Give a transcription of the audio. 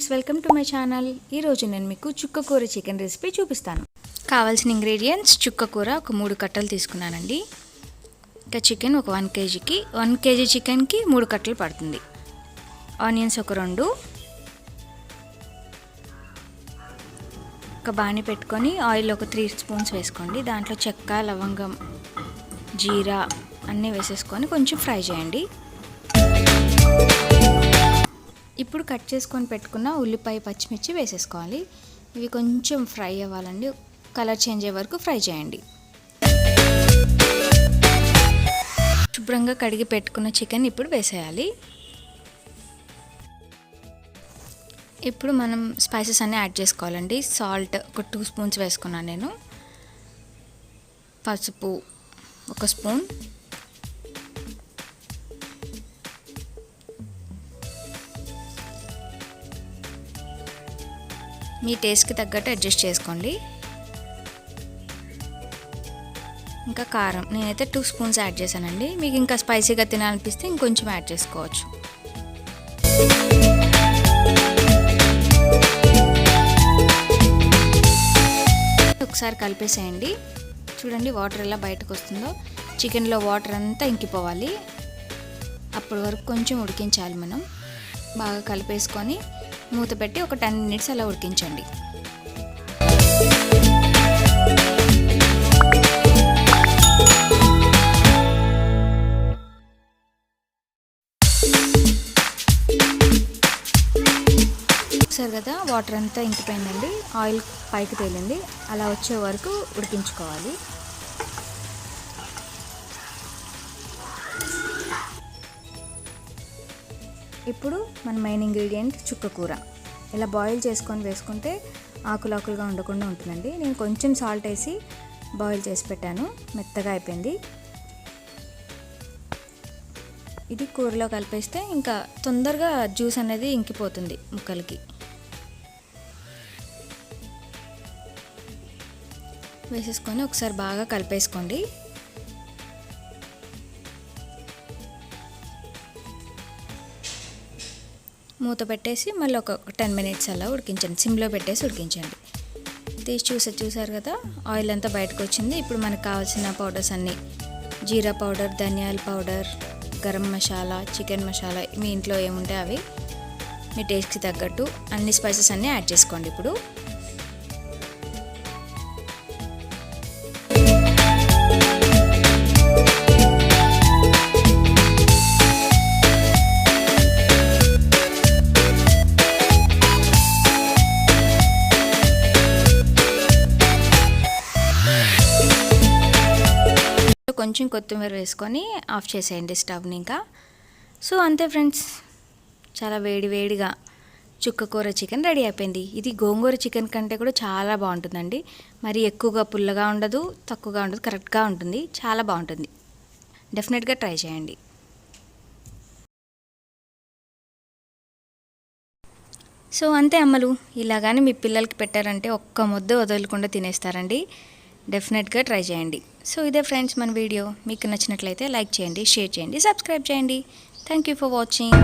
Friends, welcome to my channel. ఈరోజు నేను మీకు చుక్కకూర చికెన్ రెసిపీ చూపిస్తాను. కావాల్సిన ఇంగ్రీడియంట్స్: చుక్కకూర ఒక 3 కట్టలు తీసుకున్నానండి. ఇంకా చికెన్ ఒక 1 kgకి 1 kg చికెన్కి 3 కట్టలు పడుతుంది. ఆనియన్స్ ఒక 2. ఒక బాణీ పెట్టుకొని ఆయిల్ ఒక 3 స్పూన్స్ వేసుకోండి. దాంట్లో చెక్క, లవంగం, జీరా అన్నీ వేసేసుకొని కొంచెం ఫ్రై చేయండి. ఇప్పుడు కట్ చేసుకొని పెట్టుకున్న ఉల్లిపాయ, పచ్చిమిర్చి వేసేసుకోవాలి. ఇవి కొంచెం ఫ్రై అవ్వాలండి. కలర్ చేంజ్ అయ్యే వరకు ఫ్రై చేయండి. శుభ్రంగా కడిగి పెట్టుకున్న చికెన్ ఇప్పుడు వేసేయాలి. ఇప్పుడు మనం స్పైసెస్ అన్నీ యాడ్ చేసుకోవాలండి. సాల్ట్ ఒక 2 స్పూన్స్ వేసుకున్నాను నేను. పసుపు ఒక స్పూన్, మీ టేస్ట్కి తగ్గట్టు అడ్జస్ట్ చేసుకోండి. ఇంకా కారం నేనైతే 2 స్పూన్స్ యాడ్ చేశానండి. మీకు ఇంకా స్పైసీగా తినాలనిపిస్తే ఇంకొంచెం యాడ్ చేసుకోవచ్చు. ఒకసారి కలిపేసేయండి. చూడండి వాటర్ ఎలా బయటకు వస్తుందో. చికెన్లో వాటర్ అంతా ఇంకిపోవాలి. అప్పటి వరకు కొంచెం ఉడికించాలి మనం. బాగా కలిపేసుకొని మూత పెట్టి ఒక 10 minutes అలా ఉడికించండి. సరే కదా, వాటర్ అంతా ఇంకిపోయిందండి. ఆయిల్ పైకి తేలింది. అలా వచ్చే వరకు ఉడికించుకోవాలి. ఇప్పుడు మన మెయిన్ ఇంగ్రీడియంట్ చుక్కకూర. ఇలా బాయిల్ చేసుకొని వేసుకుంటే ఆకులాకులుగా ఉండకుండా ఉంటుందండి. నేను కొంచెం సాల్ట్ వేసి బాయిల్ చేసి పెట్టాను. మెత్తగా అయిపోయింది. ఇది కూరలో కలిపేస్తే ఇంకా తొందరగా జ్యూస్ అనేది ఇంకిపోతుంది ముక్కలకి. వేసేసుకొని ఒకసారి బాగా కలిపేసుకోండి. మూత పెట్టేసి మళ్ళీ ఒక 10 minutes అలా ఉడికించండి. సిమ్లో పెట్టేసి ఉడికించండి. తీసి చూసారు కదా, ఆయిల్ అంతా బయటకు వచ్చింది. ఇప్పుడు మనకు కావాల్సిన పౌడర్స్ అన్నీ: జీరా పౌడర్, ధనియాల పౌడర్, గరం మసాలా, చికెన్ మసాలా, మీ ఇంట్లో ఏముంటే అవి మీ టేస్ట్కి తగ్గట్టు అన్ని స్పైసెస్ అన్నీ యాడ్ చేసుకోండి. ఇప్పుడు కొంచెం కొత్తిమీర వేసుకొని ఆఫ్ చేసేయండి స్టవ్ని. ఇంకా సో అంతే ఫ్రెండ్స్, చాలా వేడిగా చుక్కకూర చికెన్ రెడీ అయిపోయింది. ఇది గోంగూర చికెన్ కంటే కూడా చాలా బాగుంటుందండి. మరి ఎక్కువగా పుల్లగా ఉండదు, తక్కువగా ఉండదు, కరెక్ట్గా ఉంటుంది. చాలా బాగుంటుంది. డెఫినెట్గా ట్రై చేయండి. సో అంతే అమ్మలు, ఇలాగానే మీ పిల్లలకి పెట్టారంటే ఒక్క ముద్ద వదలకుండా తినేస్తారండి. డెఫినెట్గా ట్రై చేయండి. సో ఇదే ఫ్రెండ్స్ మన వీడియో. మీకు నచ్చినట్లయితే లైక్ చేయండి, షేర్ చేయండి, సబ్స్క్రైబ్ చేయండి. Thank you for watching.